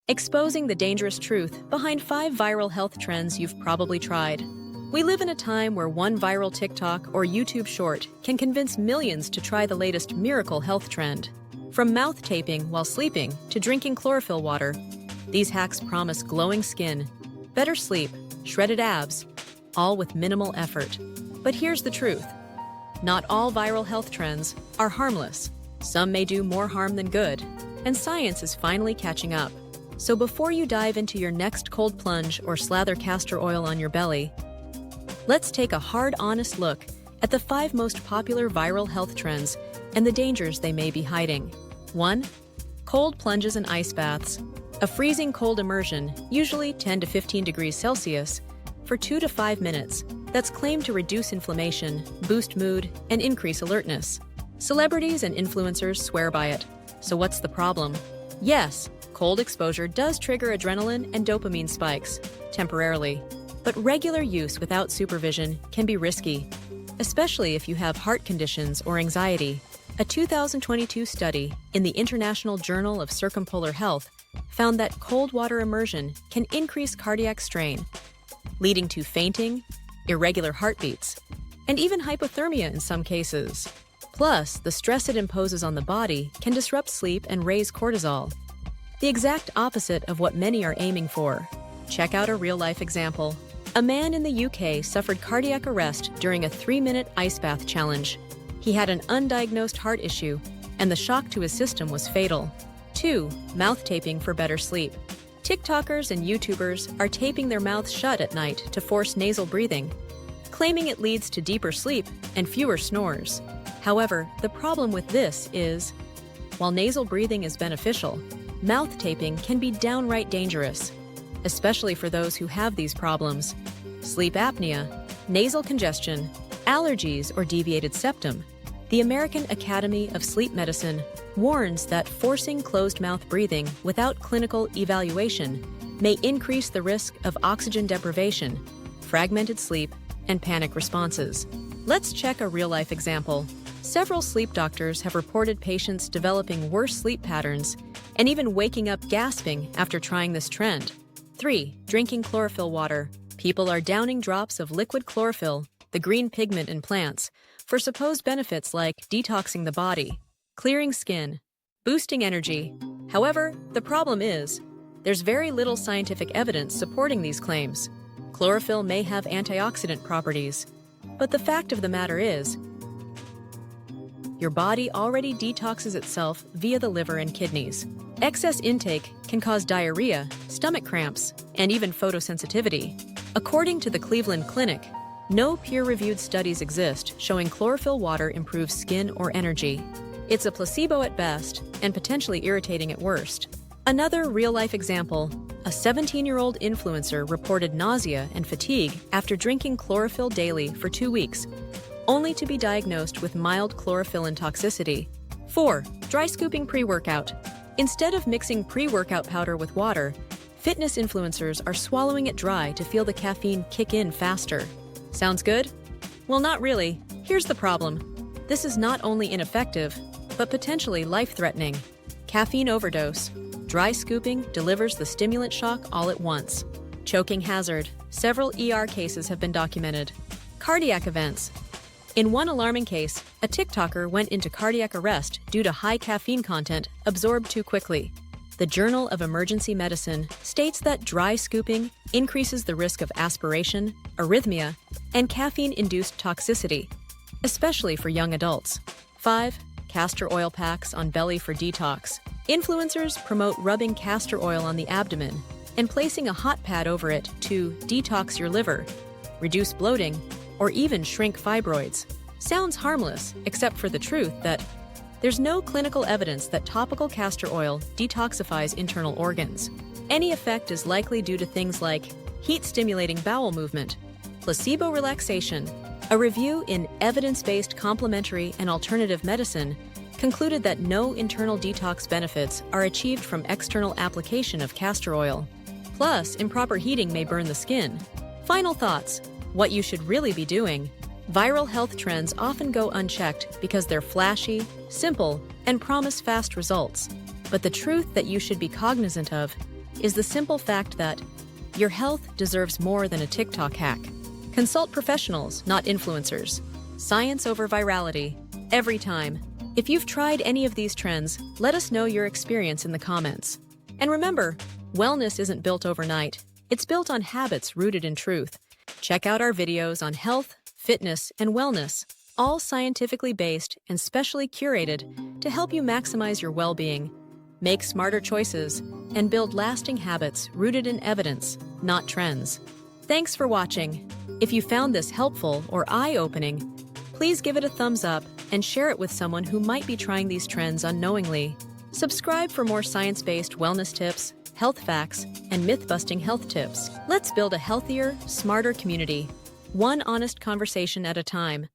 exposing the dangerous truth behind 5 viral health trends you've probably tried. We live in a time where one viral TikTok or YouTube short can convince millions to try the latest miracle health trend. From mouth taping while sleeping to drinking chlorophyll water, these hacks promise glowing skin, better sleep, shredded abs, all with minimal effort. But here's the truth. Not all viral health trends are harmless. Some may do more harm than good, and science is finally catching up. So before you dive into your next cold plunge or slather castor oil on your belly, let's take a hard, honest look at the 5 most popular viral health trends and the dangers they may be hiding. 1. Cold plunges and ice baths. A freezing cold immersion, usually 10 to 15 degrees Celsius, for 2 to 5 minutes, that's claimed to reduce inflammation, boost mood, and increase alertness. Celebrities and influencers swear by it. So what's the problem? Yes, cold exposure does trigger adrenaline and dopamine spikes, temporarily. But regular use without supervision can be risky, especially if you have heart conditions or anxiety. A 2022 study in the International Journal of Circumpolar Health found that cold water immersion can increase cardiac strain, leading to fainting, irregular heartbeats, and even hypothermia in some cases. Plus, the stress it imposes on the body can disrupt sleep and raise cortisol, the exact opposite of what many are aiming for. Check out a real-life example. A man in the UK suffered cardiac arrest during a 3-minute ice bath challenge. He had an undiagnosed heart issue, and the shock to his system was fatal. 2. Mouth taping for better sleep. TikTokers and YouTubers are taping their mouths shut at night to force nasal breathing, claiming it leads to deeper sleep and fewer snores. However, the problem with this is, while nasal breathing is beneficial, mouth taping can be downright dangerous, especially for those who have these problems: sleep apnea, nasal congestion, allergies, or deviated septum. The American Academy of Sleep Medicine warns that forcing closed-mouth breathing without clinical evaluation may increase the risk of oxygen deprivation, fragmented sleep, and panic responses. Let's check a real-life example. Several sleep doctors have reported patients developing worse sleep patterns and even waking up gasping after trying this trend. 3. Drinking chlorophyll water. People are downing drops of liquid chlorophyll, the green pigment in plants, for supposed benefits like detoxing the body, clearing skin, boosting energy. However, the problem is, there's very little scientific evidence supporting these claims. Chlorophyll may have antioxidant properties, but the fact of the matter is, your body already detoxes itself via the liver and kidneys. Excess intake can cause diarrhea, stomach cramps, and even photosensitivity. According to the Cleveland Clinic, no peer-reviewed studies exist showing chlorophyll water improves skin or energy. It's a placebo at best and potentially irritating at worst. Another real-life example, a 17-year-old influencer reported nausea and fatigue after drinking chlorophyll daily for 2 weeks, only to be diagnosed with mild chlorophyll toxicity. 4. Dry scooping pre-workout. Instead of mixing pre-workout powder with water, fitness influencers are swallowing it dry to feel the caffeine kick in faster. Sounds good? Well, not really. Here's the problem. This is not only ineffective, but potentially life-threatening. Caffeine overdose. Dry scooping delivers the stimulant shock all at once. Choking hazard. Several ER cases have been documented. Cardiac events. In one alarming case, a TikToker went into cardiac arrest due to high caffeine content absorbed too quickly. The Journal of Emergency Medicine states that dry scooping increases the risk of aspiration, arrhythmia, and caffeine-induced toxicity, especially for young adults. 5. Castor oil packs on belly for detox. Influencers promote rubbing castor oil on the abdomen and placing a hot pad over it to detox your liver, reduce bloating, or even shrink fibroids. Sounds harmless, except for the truth that there's no clinical evidence that topical castor oil detoxifies internal organs. Any effect is likely due to things like heat-stimulating bowel movement, placebo relaxation. A review in Evidence-Based Complementary and Alternative Medicine concluded that no internal detox benefits are achieved from external application of castor oil. Plus, improper heating may burn the skin. Final thoughts. What you should really be doing. Viral health trends often go unchecked because they're flashy, simple, and promise fast results. But the truth that you should be cognizant of is the simple fact that your health deserves more than a TikTok hack. Consult professionals, not influencers. Science over virality. Every time. If you've tried any of these trends, let us know your experience in the comments. And remember, wellness isn't built overnight. It's built on habits rooted in truth. Check out our videos on health, fitness, and wellness, all scientifically based and specially curated to help you maximize your well-being, make smarter choices, and build lasting habits rooted in evidence, not trends. Thanks for watching. If you found this helpful or eye-opening, please give it a thumbs up and share it with someone who might be trying these trends unknowingly. Subscribe for more science-based wellness tips, health facts, and myth-busting health tips. Let's build a healthier, smarter community, one honest conversation at a time.